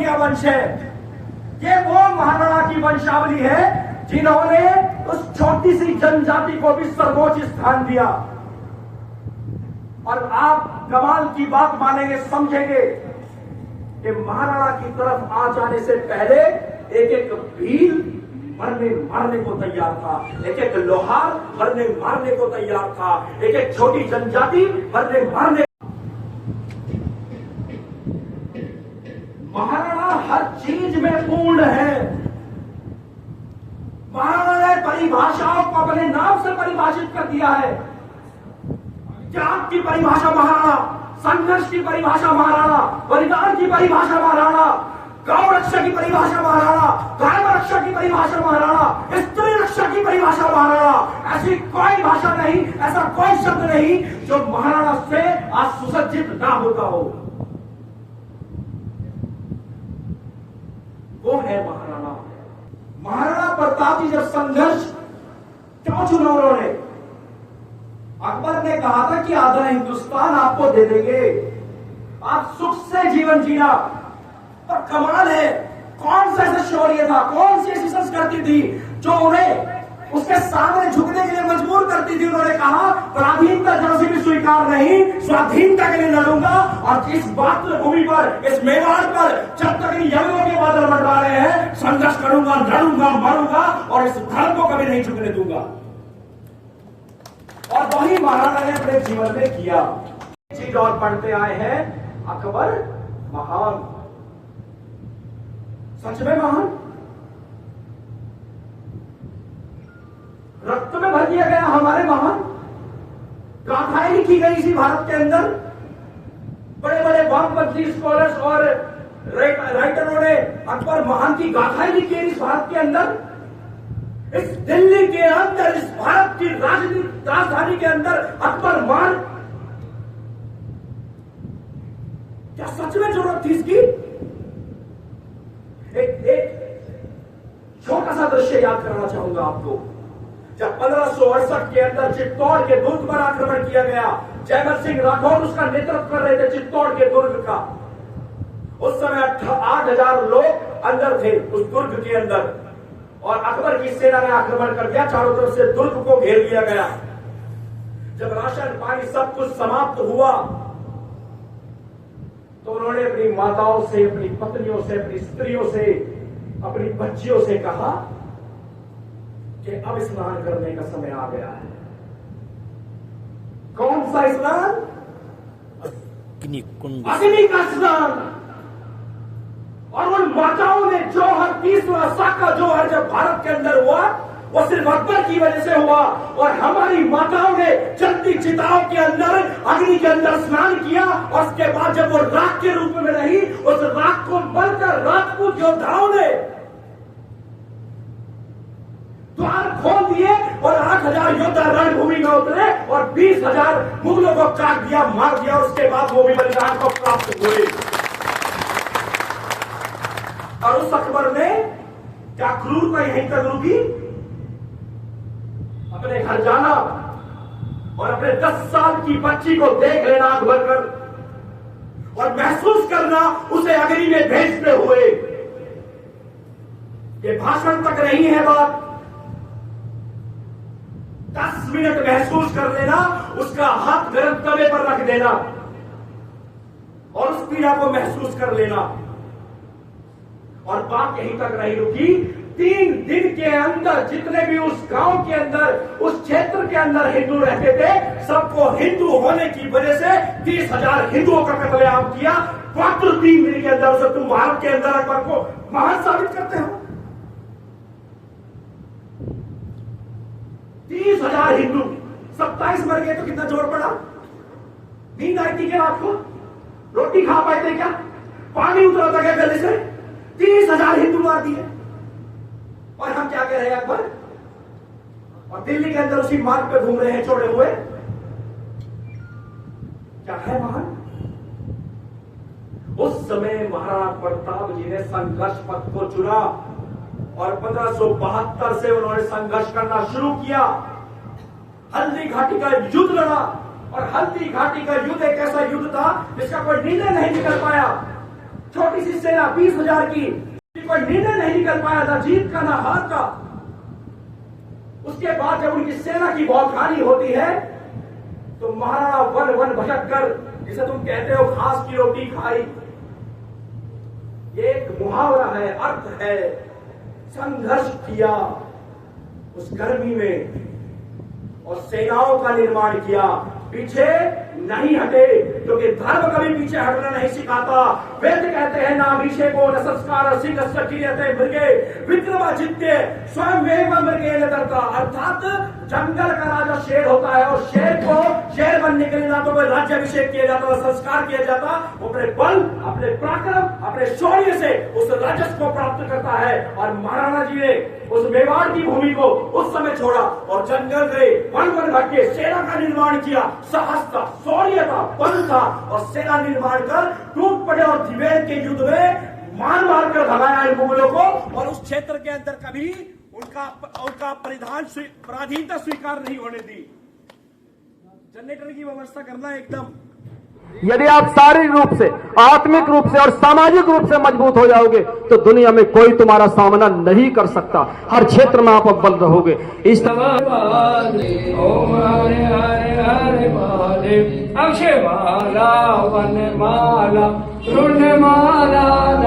सिसोदिया वंश है। ये वो महाराणा की वंशावली है जिन्होंने उस छोटी सी जनजाति को भी सर्वोच्च स्थान दिया। और आप कमाल की बात मानेंगे, समझेंगे कि महाराणा की तरफ आ जाने से पहले एक एक भील मरने मारने को तैयार था, एक एक लोहार मरने मारने को तैयार था, एक एक छोटी जनजाति मरने मारने। महाराणा हर चीज में पूर्ण है। महाराणा ने परिभाषाओं को अपने नाम से परिभाषित कर दिया है। त्याग की परिभाषा महाराणा, संघर्ष की परिभाषा महाराणा, बलिदान की परिभाषा महाराणा, गौ रक्षा की परिभाषा महाराणा, धर्म रक्षा की परिभाषा महाराणा, स्त्री रक्षा की परिभाषा महाराणा। ऐसी कोई भाषा नहीं, ऐसा कोई शब्द नहीं जो महाराणा से आज सुसज्जित ना होता हो। वो है महाराणा। महाराणा प्रताप जी जब संघर्ष क्यों चुना उन्होंने? अकबर ने कहा था कि आधा हिंदुस्तान आपको दे देंगे, आप सुख से जीवन जीना। पर कमाल है, कौन सा ऐसा शौर्य था, कौन सी ऐसी संस्कृति थी जो उन्हें उसके सामने झुकने के लिए मजबूर करती थी? उन्होंने कहा पराधीनता जरा सी भी स्वीकार नहीं, स्वाधीनता के लिए लड़ूंगा। और इस मातृभूमि पर, इस मेवाड़ पर जब तक यंगों के बादल मंडरा रहे हैं, संघर्ष करूंगा, लड़ूंगा, मरूंगा और इस धर्म को कभी नहीं झुकने दूंगा। और वही महाराणा ने अपने जीवन में किया। चीज और पढ़ते आए हैं, अकबर महान, सच में महान, रक्त में भर दिया गया हमारे महान। गाथाएं लिखी गई इसी भारत के अंदर। बड़े बड़े वामपंथी स्कॉलर्स और राइटरों ने अकबर महान की गाथाएं लिखी है इस भारत के अंदर। इस दिल्ली के अंदर, इस भारत की राजधानी के अंदर अकबर महान। क्या सच में जरूरत थी इसकी? एक छोटा सा दृश्य याद कराना चाहूंगा आपको। जब 1568 के अंदर चित्तौड़ के दुर्ग पर आक्रमण किया गया, जयमल सिंह राठौर उसका नेतृत्व कर रहे थे चित्तौड़ के दुर्ग का। उस समय 8,000 लोग अंदर थे उस दुर्ग के अंदर, और अकबर की सेना ने आक्रमण कर दिया। चारों तरफ से दुर्ग को घेर लिया गया। जब राशन पानी सब कुछ समाप्त हुआ तो उन्होंने अपनी माताओं से, अपनी पत्नियों से, अपनी स्त्रियों से, अपनी बच्चियों से कहा कि अब स्नान करने का समय आ गया है। कौन सा स्नान? अग्नि का स्नान। और उन माताओं ने जौहर, तीसरा साका जौहर जब भारत के अंदर हुआ, वो सिर्फ अकबर की वजह से हुआ। और हमारी माताओं ने जलती चिताओं के अंदर, अग्नि के अंदर स्नान किया। और उसके बाद जब वो राख के रूप में रही, उस राख को मलकर राजपूत योद्धाओं ने द्वार खोल दिए और 8,000 योद्धा रणभूमि में उतरे और 20,000 मुगलों को काट दिया, मार दिया। और उसके बाद वो भी बलिदान को प्राप्त हुए। और उस अकबर ने क्या क्रूरता यहीं तक रुकी? अपने घर जाना और अपने 10 साल की बच्ची को देख लेना आंख भर कर और महसूस करना उसे अग्नि में भेजते हुए। ये भाषण तक नहीं है बात। 10 मिनट महसूस कर लेना, उसका हाथ गर्म तवे पर रख देना और उस पीड़ा को महसूस कर लेना। और बात यहीं तक नहीं रुकी। 3 दिन के अंदर जितने भी उस गांव के अंदर, उस क्षेत्र के अंदर हिंदू रहते थे, सबको हिंदू होने की वजह से 30,000 हिंदुओं का कत्लेआम किया। मात्र 3 दिन के अंदर उसे तुम भारत के अंदर अकबर को महान साबित करते हो। 30,000 हिंदू, 27 मर गए तो कितना जोर पड़ा? नींद आई थी क्या रात को? रोटी खा पाए थे क्या? पानी उतरा था क्या गले से? 30,000 हिंदू मार दिए। और हम क्या कह रहे हैं अकबर? और दिल्ली के अंदर उसी मार्ग पे घूम रहे हैं छोड़े हुए। क्या है महान? उस समय महाराणा प्रताप जी ने संघर्ष पथ को चुना और 1572 से उन्होंने संघर्ष करना शुरू किया। हल्दी घाटी का युद्ध लड़ा। और हल्दी घाटी का युद्ध एक ऐसा युद्ध था जिसका कोई निर्णय नहीं निकल पाया। छोटी सी सेना 20,000 की, कोई निर्णय नहीं निकल पाया था जीत का ना हार का। उसके बाद जब उनकी सेना की बहुत हानि होती है तो महाराणा वन वन भटक कर, जिसे तुम कहते हो घास की रोटी खाई, ये एक मुहावरा है, अर्थ है, संघर्ष किया उस गर्मी में और सेनाओं का निर्माण किया, पीछे नहीं हटे, क्योंकि धर्म कभी पीछे हटना नहीं सिखाता। वेद कहते हैं ना अभिषेको न संस्कार सिंह सक्रियते मृगे विक्रमादित्य स्वयं वेग मृगे न करता। अर्थात जंगल का राजा शेर होता है और शेर को शेर बनने के लिए ना तो कोई राज्याभिषेक किया जाता, संस्कार किया जाता, वो अपने बल, अपने पराक्रम, अपने शौर्य से उस राजस्व को प्राप्त करता है। और महाराणा जी ने उस मेवाड़ की भूमि को उस समय छोड़ा और जंगल गए, वन वन भटके, सेना का निर्माण किया, साहस था, शौर्य था, बल था और सेना निर्माण कर टूट पड़े और तिबेत के युद्ध में मार कर भगाया इन मुगलों को। और उस क्षेत्र के अंदर कभी उनका पराधीनता स्वीकार नहीं होने दी। जनरेटर की व्यवस्था करना एकदम। यदि आप शारीरिक रूप से, आत्मिक रूप से और सामाजिक रूप से मजबूत हो जाओगे तो दुनिया में कोई तुम्हारा सामना नहीं कर सकता। हर क्षेत्र में आप अव्वल रहोगे। इस ओम हरे हरे हरे महादेव। अक्षय माला वन माला तृण माला